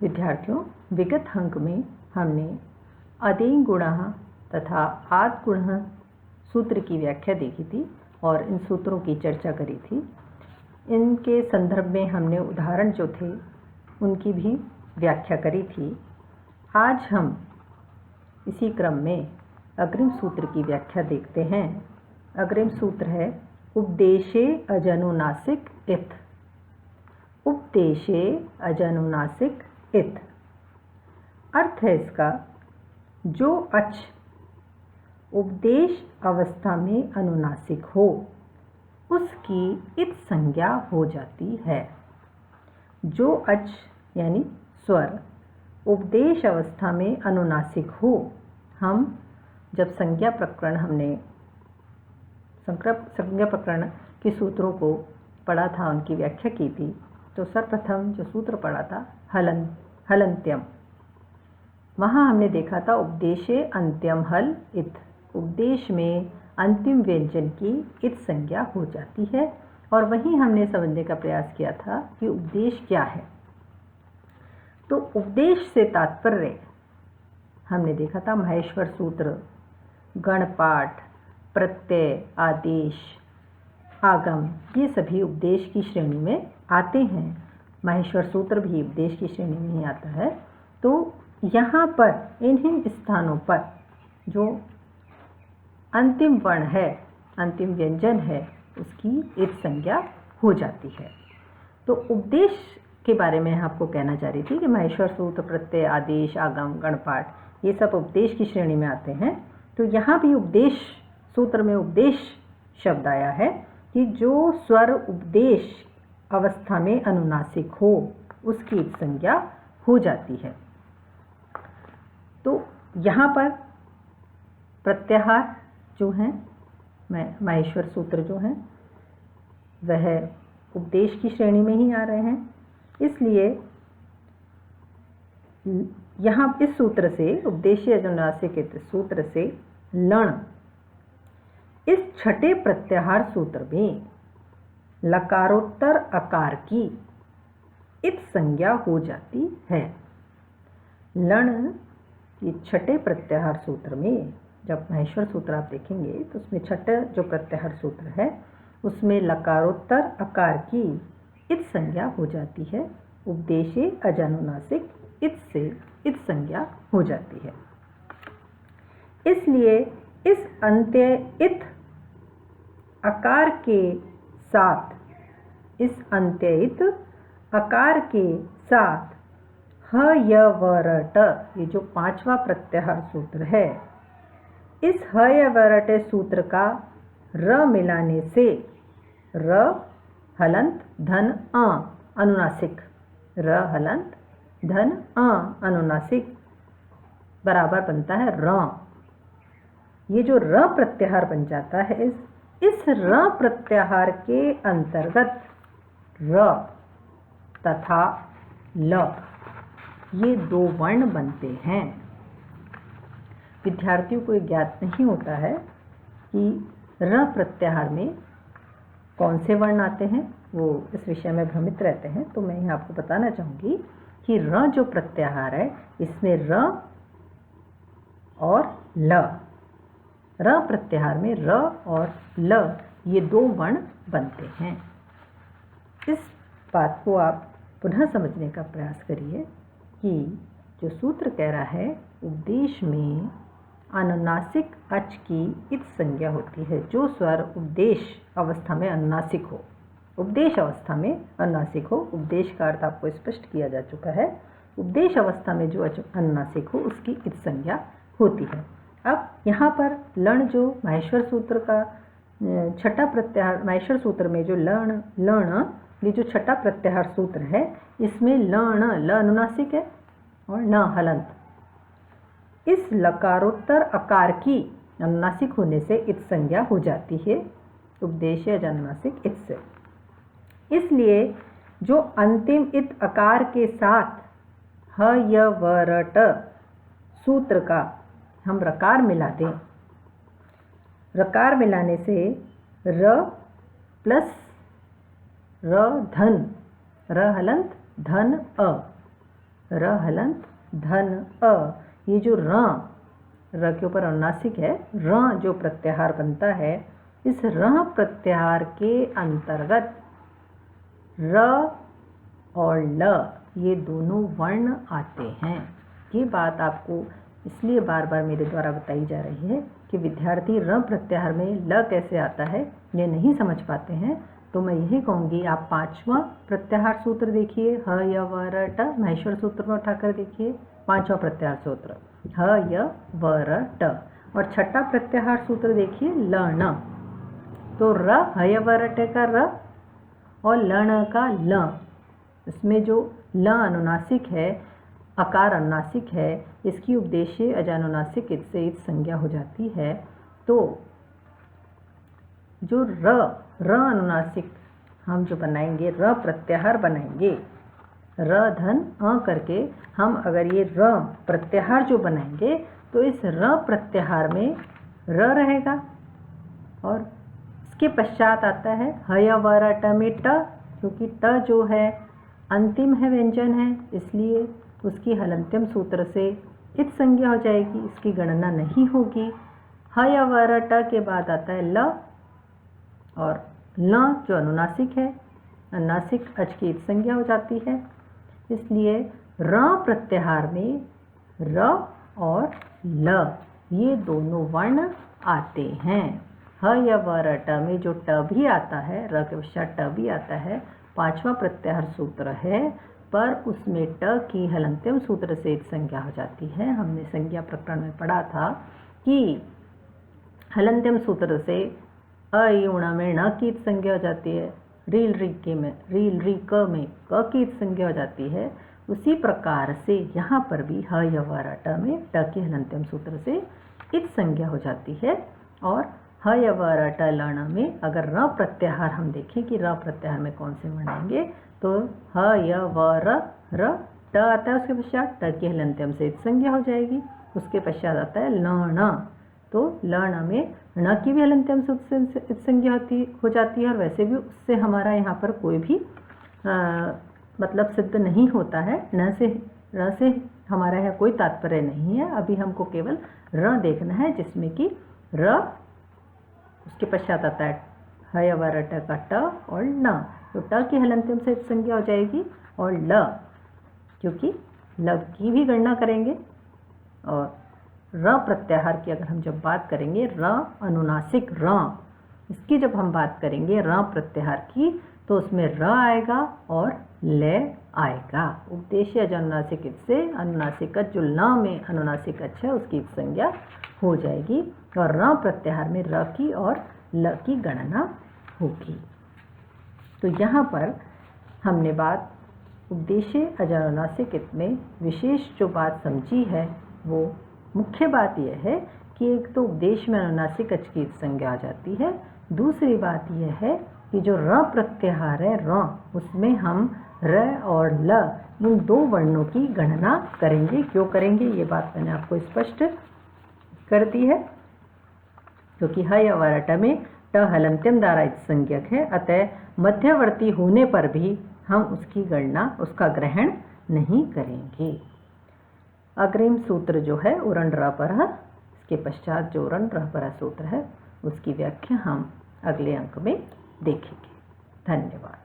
विद्यार्थियों, विगत अंक में हमने अदेय गुणः तथा आद गुणः सूत्र की व्याख्या देखी थी और इन सूत्रों की चर्चा करी थी। इनके संदर्भ में हमने उदाहरण जो थे उनकी भी व्याख्या करी थी। आज हम इसी क्रम में अग्रिम सूत्र की व्याख्या देखते हैं। अग्रिम सूत्र है उपदेशे अजनुनासिक इत्। उपदेशे अजनुनासिक इत् अर्थ है इसका, जो अच उपदेश अवस्था में अनुनासिक हो उसकी इत संज्ञा हो जाती है। जो अच यानी स्वर उपदेश अवस्था में अनुनासिक हो, हम जब संज्ञा प्रकरण के सूत्रों को पढ़ा था, उनकी व्याख्या की थी, तो सर्वप्रथम जो सूत्र पढ़ा था हलन्त्यम, वहाँ हमने देखा था उपदेशे अंत्यम हल इत। उपदेश में अंतिम व्यंजन की इत संज्ञा हो जाती है। और वहीं हमने समझने का प्रयास किया था कि उपदेश क्या है। तो उपदेश से तात्पर्य हमने देखा था माहेश्वर सूत्र, गणपाठ, प्रत्यय, आदेश, आगम, ये सभी उपदेश की श्रेणी में आते हैं। माहेश्वर सूत्र भी उपदेश की श्रेणी में ही आता है। तो यहाँ पर इन्हीं स्थानों पर जो अंतिम वर्ण है, अंतिम व्यंजन है, उसकी एक संज्ञा हो जाती है। तो उपदेश के बारे में आपको कहना चाह रही थी कि माहेश्वर सूत्र, प्रत्यय, आदेश, आगम, गणपाठ, ये सब उपदेश की श्रेणी में आते हैं। तो यहाँ भी उपदेश सूत्र में उपदेश शब्द आया है कि जो स्वर उपदेश अवस्था में अनुनासिक हो उसकी संज्ञा हो जाती है। तो यहाँ पर प्रत्याहार जो हैं, माहेश्वर सूत्र जो हैं, वह उपदेश की श्रेणी में ही आ रहे हैं। इसलिए यहाँ इस सूत्र से, उपदेशीय अनुनासिक सूत्र से लण, इस छठे प्रत्याहार सूत्र में लकारोत्तर अकार की इत संज्ञा हो जाती है। लण ये छठे प्रत्याहार सूत्र में, जब माहेश्वर सूत्र आप देखेंगे तो उसमें छठा जो प्रत्याहार सूत्र है उसमें लकारोत्तर अकार की इत संज्ञा हो जाती है। उपदेशे अजनुनासिक इत से इत संज्ञा हो जाती है। इसलिए इस अंत्य इत अकार के साथ, इस अंत्य इत अकार के साथ ह य व र ट, ये जो पांचवा प्रत्याहार सूत्र है, इस ह य व र ट सूत्र का र मिलाने से र हलंत धन अ अनुनासिक, र हलंत धन अ अनुनासिक बराबर बनता है र। ये जो र प्रत्याहार बन जाता है, इस र प्रत्याहार के अंतर्गत र तथा ल, ये दो वर्ण बनते हैं। विद्यार्थियों को ज्ञात नहीं होता है कि र प्रत्याहार में कौन से वर्ण आते हैं, वो इस विषय में भ्रमित रहते हैं। तो मैं आपको बताना चाहूँगी कि र जो प्रत्याहार है, इसमें र और ल, र प्रत्याहार में र और ल, ये दो वर्ण बनते हैं। इस बात को आप पुनः समझने का प्रयास करिए कि जो सूत्र कह रहा है उपदेश में अनुनासिक अच की इत संज्ञा होती है। जो स्वर उपदेश अवस्था में अनुनासिक हो, उपदेश अवस्था में अनुनासिक हो, उपदेश का अर्थ आपको स्पष्ट किया जा चुका है। उपदेश अवस्था में जो अनुनासिक हो उसकी इत संज्ञा होती है। अब यहाँ पर लण जो माहेश्वर सूत्र का छठा प्रत्याहार, माहेश्वर सूत्र में जो लण ये जो छठा प्रत्याहार सूत्र है, इसमें लण, ल अनुनासिक है और न हलंत। इस लकारोत्तर अकार की अनुनासिक होने से इत संज्ञा हो जाती है उपदेशीय अनुनासिक इत से। इसलिए जो अंतिम इत अकार के साथ ह य व र ट सूत्र का हम रकार मिला दें, रकार मिलाने से र प्लस र धन, र हलंत धन अ, र हलंत धन अ, ये जो र के ऊपर अनुनासिक है, र जो प्रत्याहार बनता है, इस र प्रत्याहार के अंतर्गत र और ल ये दोनों वर्ण आते हैं। ये बात आपको इसलिए बार बार मेरे द्वारा बताई जा रही है कि विद्यार्थी र प्रत्याहार में ल कैसे आता है ये नहीं समझ पाते हैं। तो मैं यही कहूँगी, आप 5वां प्रत्याहार सूत्र देखिए, ह य व र ट, महेश्वर सूत्र में उठाकर देखिए 5वां प्रत्याहार सूत्र ह य व र ट, और 6ठा प्रत्याहार सूत्र देखिए ल ण। तो र ह य व र ट का र और ल ण का ल, इसमें जो ल अनुनासिक है, अकार अनुनासिक है, इसकी उपदेशीय अजानुनासिक इत से इत संज्ञा हो जाती है। तो जो र अनुनासिक हम जो बनाएंगे, र प्रत्याहार बनाएंगे, र धन अ करके हम अगर ये र प्रत्याहार जो बनाएंगे तो इस र प्रत्याहार में र रहेगा और इसके पश्चात आता है ह य व र ट में ट, क्योंकि ट जो है अंतिम है, व्यंजन है, इसलिए उसकी हलंत्यम सूत्र से इत संज्ञा हो जाएगी, इसकी गणना नहीं होगी। ह य व र ट के बाद आता है ल, और ल जो अनुनासिक है, अनुनासिक अच की इत संज्ञा हो जाती है, इसलिए र प्रत्याहार में र और ल ये दोनों वर्ण आते हैं। ह य व र ट में जो ट भी आता है, र के पश्चात ट भी आता है, 5वां प्रत्याहार सूत्र है, पर उसमें ट की हलंत्यम सूत्र से इत संज्ञा हो जाती है। हमने संज्ञा प्रकरण में पढ़ा था कि हलंत्यम सूत्र से अ ई उण में ण की इत संज्ञा हो जाती है, रील री के में रील री क में क की इत संज्ञा हो जाती है। उसी प्रकार से यहाँ पर भी ह य व र ट में ट की हलंत्यम सूत्र से इत संज्ञा हो जाती है। और ह य व र ट ल ण में अगर र प्रत्याहार हम देखें कि र प्रत्याहार में कौन से वर्ण आएंगे, तो ह य व र ट आता है, उसके पश्चात ट की हलंत्यम से इत संज्ञा हो जाएगी, उसके पश्चात आता है ल ण। तो ल ण में ण की भी हलंत्यम सूत्र से इत संज्ञा हो जाती है, और वैसे भी उससे हमारा यहाँ पर कोई भी मतलब सिद्ध नहीं होता है। र से हमारा यहाँ कोई तात्पर्य नहीं है। अभी हमको केवल र देखना है, जिसमें कि र उसके पश्चात आता है ह य व र ट का ट और न, तो ट की हलंत्यम से इत संज्ञा हो जाएगी, और ल क्योंकि ल की भी गणना करेंगे। और र प्रत्याहार की अगर हम जब बात करेंगे, र अनुनासिक र, इसकी जब हम बात करेंगे र प्रत्याहार की, तो उसमें र आएगा और ले आएगा। उपदेशीय अजानुनासिक इत से अनुनासिक जो ल में अनुनासिक अच है उसकी इत संज्ञा हो जाएगी, और र प्रत्याहार में र की और ल की गणना होगी। तो यहाँ पर हमने बात उपदेशीय अजानुनासिक इत में विशेष जो बात समझी है, वो मुख्य बात यह है कि एक तो उपदेश में अनुनासिक अच की इत संज्ञा आ जाती है। दूसरी बात यह है कि जो र प्रत्याहार है र, उसमें हम र और ल इन दो वर्णों की गणना करेंगे। क्यों करेंगे, ये बात मैंने आपको स्पष्ट कर दी है, क्योंकि ह य व र ट में ट हलंत्यम द्वारा इत संज्ञक है, अतः मध्यवर्ती होने पर भी हम उसकी गणना, उसका ग्रहण नहीं करेंगे। अग्रिम सूत्र जो है उरण र परः, इसके पश्चात जो उरण र परः सूत्र है उसकी व्याख्या हम अगले अंक में देखेंगे। धन्यवाद।